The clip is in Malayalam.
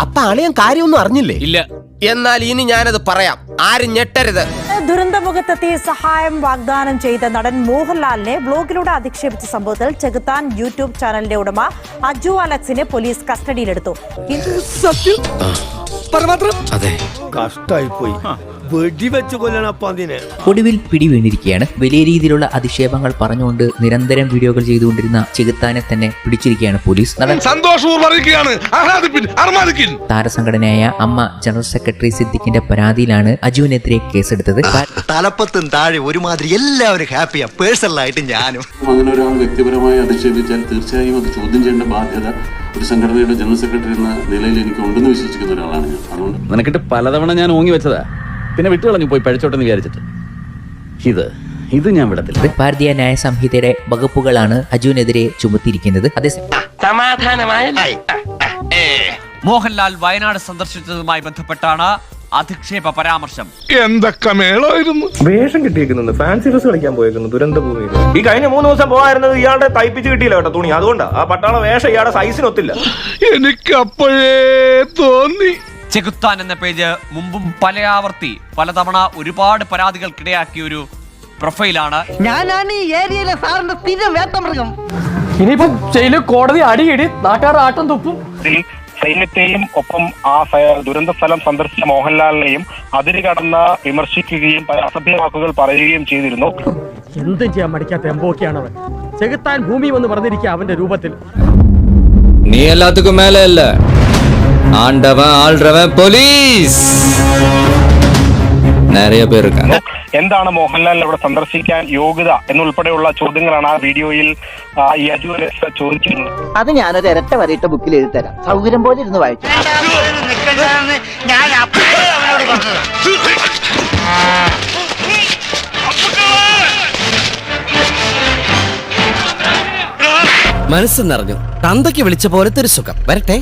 അപ്പൊ അളിയൻ കാര്യമൊന്നും അറിഞ്ഞില്ലേ? ഇല്ല. എന്നാൽ ഇനി ഞാനത് പറയാം, ആരും ഞെട്ടരുത്. ദുരന്തമുഖത്തെത്തി സഹായം വാഗ്ദാനം ചെയ്ത നടൻ മോഹൻലാലിനെ ബ്ലോഗിലൂടെ അധിക്ഷേപിച്ച സംഭവത്തിൽ ചെകുത്താൻ യൂട്യൂബ് ചാനലിന്റെ ഉടമ അജു അലക്സിനെ പോലീസ് കസ്റ്റഡിയിലെടുത്തു. അതെ, കഷ്ടായി പോയി. വെടിവെച്ച് കൊല്ലണപ്പതിനെ. ഒടുവിൽ പിടിവീണിരിക്കുകയാണ്. വലിയ രീതിയിലുള്ള അധിക്ഷേപങ്ങൾ പറഞ്ഞുകൊണ്ട് നിരന്തരം വീഡിയോകൾ ചെയ്തുകൊണ്ടിരുന്ന ചെകുത്താനെ തന്നെ പിടിച്ചിരിക്കുകയാണ് പോലീസ്. താരസംഘടനയായ അമ്മ ജനറൽ സെക്രട്ടറി സിദ്ദിഖിന്റെ പരാതിയിലാണ് അജുവിനെതിരെ കേസെടുത്തത്. തലപ്പത്തും താഴെ ഒരുമാതിരി എല്ലാവരും ഹാപ്പിയാ, പേഴ്സണലായിട്ട് ഞാനും. അങ്ങനെ ഒരാൾ വ്യക്തിപരമായി അധിക്ഷേപിച്ചാൽ തീർച്ചയായും അത് ചോദ്യം ചെയ്യേണ്ട ബാധ്യത ഒരു സംഘടനയുടെ ജനറൽ സെക്രട്ടറി എന്ന നിലയിൽ എനിക്ക് ഉണ്ടെന്ന് വിശ്വസിക്കുന്ന ഒരാളാണ് ഞാൻ. അതുകൊണ്ട് നിനക്കിട്ട് പലതവണ ഞാൻ ഓങ്ങി വെച്ചതാ, പിന്നെ വിട്ടുകളഞ്ഞു പോയി പഴിച്ചോട്ടെന്ന് വിചാരിച്ചിട്ട്. ഇത് ഞാൻ വിടത്തില്ല. ഭാരതീയ ന്യായ സംഹിതയുടെ വകുപ്പുകളാണ് അജുവിനെതിരെ ചുമത്തിയിരിക്കുന്നത്. മോഹൻലാൽ വയനാട് സന്ദർശിച്ചതുമായി ബന്ധപ്പെട്ടാണ് അധിക്ഷേപ പരാമർശം. എന്തൊക്കെ മേളായിരുന്നു. വേഷം കിട്ടിയേക്കുന്നത് ഫാൻസി ഡ്രസ് കളിക്കാൻ പോയേക്കുന്നു ദുരന്ത ഭൂമിയിൽ. ഈ കഴിഞ്ഞ 3 ദിവസം പോകായിരുന്നത് ഇയാളുടെ തയ്പ്പിച്ച് കിട്ടിയില്ല കേട്ടോ തുണി. അതുകൊണ്ടാ ആ പട്ടാള വേഷം ഇയാളുടെ സൈസിനൊത്തില്ല. എനിക്ക് അപ്പോഴേ തോന്നി. ചെകുത്താൻ എന്ന പേജ് മുമ്പും പലതവണ ഒരുപാട് പരാതികൾക്കിടയാക്കിയ ഒരു പ്രൊഫൈലാണ്. ഞാനാണ് ഈ ഏരിയയിലെ സാറിന്റെ സ്ഥിരം വേട്ടമൃഗം. ഇനിയിപ്പോ ജയില് കോടതി അടിയിടി നാട്ടുകാർ ആട്ടം തുപ്പും. സൈന്യത്തെയും ഒപ്പം ആ ദുരന്ത സ്ഥലം സന്ദർശിച്ച മോഹൻലാലിനെയും അതിര് കടന്ന് വിമർശിക്കുകയും അസഭ്യ വാക്കുകൾ പറയുകയും ചെയ്തിരുന്നു. എന്തും ചെയ്യാൻ മടിക്കാത്ത എംബോക്കിയാണ് അവൻ. ചെകുത്താൻ ഭൂമി വന്ന് പറഞ്ഞിരിക്കുക അവന്റെ രൂപത്തിൽ. നീ എല്ലാത്തുക്കും മേലെ അല്ല, ആണ്ടവൻ ആൾറവൻ പോലീസ് നിറയെ പേർക്കാണ്. എന്താണ് മോഹൻലാൽ അവിടെ സന്ദർശിക്കാൻ യോഗ്യത എന്നുൾപ്പെടെയുള്ള ചോദ്യങ്ങളാണ് ആ വീഡിയോയിൽ ഈ അജു അലക്സ് ചോദിച്ചിരുന്നത്. അത് ഞാനൊരു ഇരട്ട വരയിട്ട ബുക്കിൽ എഴുതരാം, സൗകര്യം പോലെ ഇരുന്ന് വായിച്ചു. മനസ്സ് നിറഞ്ഞു. തന്തയ്ക്ക് വിളിച്ച പോലത്തെ ഒരു സുഖം. വരട്ടെ.